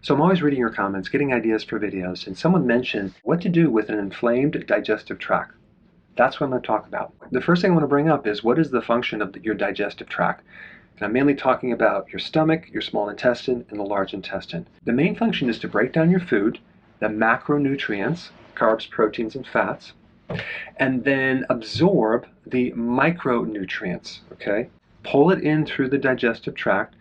So I'm always reading your comments, getting ideas for videos, and someone mentioned what to do with an inflamed digestive tract. That's what I'm going to talk about. The first thing I want to bring up is what is the function of your digestive tract? And I'm mainly talking about your stomach, your small intestine, and the large intestine. The main function is to break down your food, the macronutrients, carbs, proteins, and fats, and then absorb the micronutrients, okay? Pull it in through the digestive tract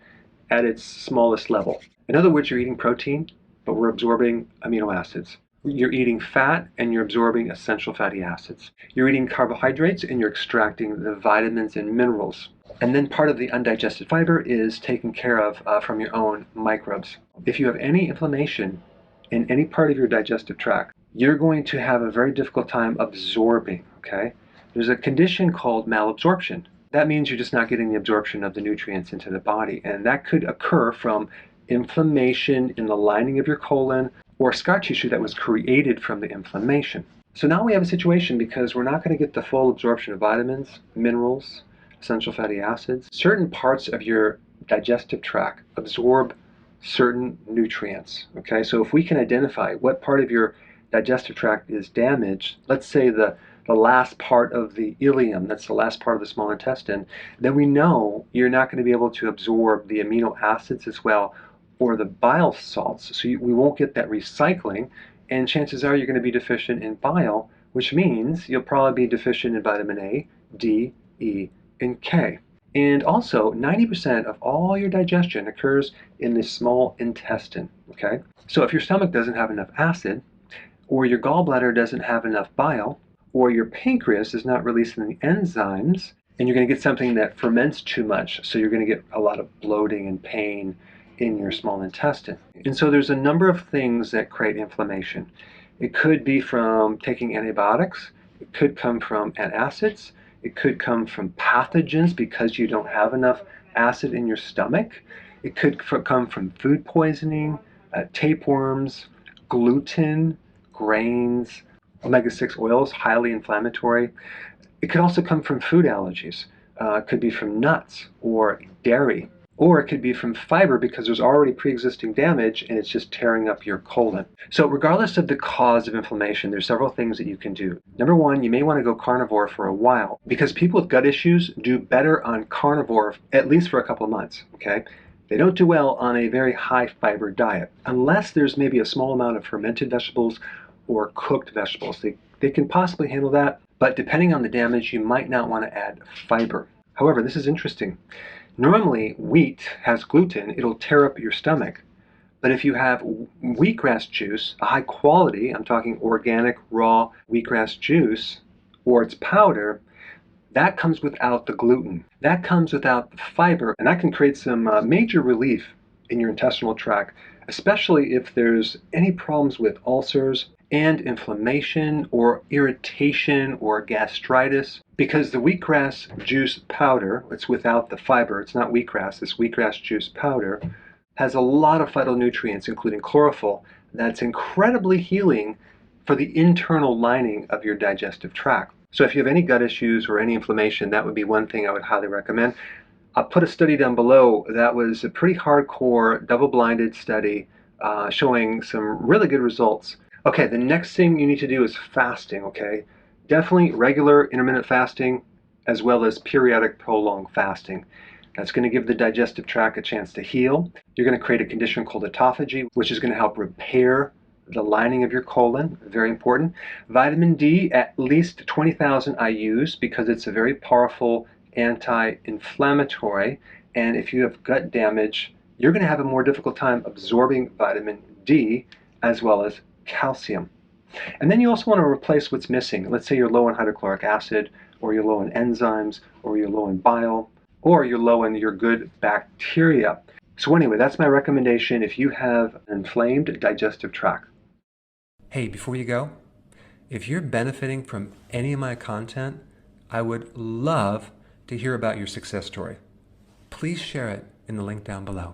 at its smallest level. In other words, you're eating protein, but we're absorbing amino acids. You're eating fat and you're absorbing essential fatty acids. You're eating carbohydrates and you're extracting the vitamins and minerals. And then part of the undigested fiber is taken care of from your own microbes. If you have any inflammation in any part of your digestive tract, you're going to have a very difficult time absorbing, okay? There's a condition called malabsorption. That means you're just not getting the absorption of the nutrients into the body, and that could occur from inflammation in the lining of your colon or scar tissue that was created from the inflammation. So now we have a situation because we're not going to get the full absorption of vitamins, minerals, essential fatty acids. Certain parts of your digestive tract absorb certain nutrients, okay? So if we can identify what part of your digestive tract is damaged, let's say the last part of the ileum, that's the last part of the small intestine, then we know you're not going to be able to absorb the amino acids as well or the bile salts. So we won't get that recycling, and chances are you're going to be deficient in bile, which means you'll probably be deficient in vitamin A, D, E, and K. And also, 90% of all your digestion occurs in the small intestine, okay? So if your stomach doesn't have enough acid, or your gallbladder doesn't have enough bile, or your pancreas is not releasing the enzymes, and you're going to get something that ferments too much, so you're going to get a lot of bloating and pain in your small intestine. And so there's a number of things that create inflammation. It could be from taking antibiotics, it could come from antacids, it could come from pathogens because you don't have enough acid in your stomach, it could come from food poisoning, tapeworms, gluten, grains, omega-6 oils, highly inflammatory. It could also come from food allergies. It could be from nuts or dairy. Or it could be from fiber because there's already pre-existing damage and it's just tearing up your colon. So regardless of the cause of inflammation, there's several things that you can do. Number one, you may want to go carnivore for a while because people with gut issues do better on carnivore at least for a couple of months, okay? They don't do well on a very high fiber diet unless there's maybe a small amount of fermented vegetables or cooked vegetables. They can possibly handle that, but depending on the damage, you might not want to add fiber. However, this is interesting. Normally, wheat has gluten, it'll tear up your stomach. But if you have wheatgrass juice, a high quality, I'm talking organic, raw wheatgrass juice, or its powder, that comes without the gluten. That comes without the fiber, and that can create some major relief in your intestinal tract, especially if there's any problems with ulcers and inflammation or irritation or gastritis. Because the wheatgrass juice powder, it's without the fiber, it's not wheatgrass, this wheatgrass juice powder, has a lot of phytonutrients, including chlorophyll, that's incredibly healing for the internal lining of your digestive tract. So if you have any gut issues or any inflammation, that would be one thing I would highly recommend. I'll put a study down below that was a pretty hardcore, double-blinded study showing some really good results. Okay, the next thing you need to do is fasting, okay? Definitely regular intermittent fasting as well as periodic prolonged fasting. That's going to give the digestive tract a chance to heal. You're going to create a condition called autophagy, which is going to help repair the lining of your colon, very important. Vitamin D, at least 20,000 IUs because it's a very powerful anti-inflammatory. And if you have gut damage, you're going to have a more difficult time absorbing vitamin D as well as calcium. And then you also want to replace what's missing. Let's say you're low in hydrochloric acid, or you're low in enzymes, or you're low in bile, or you're low in your good bacteria. So anyway, that's my recommendation if you have an inflamed digestive tract. Hey, before you go, if you're benefiting from any of my content, I would love to hear about your success story. Please share it in the link down below.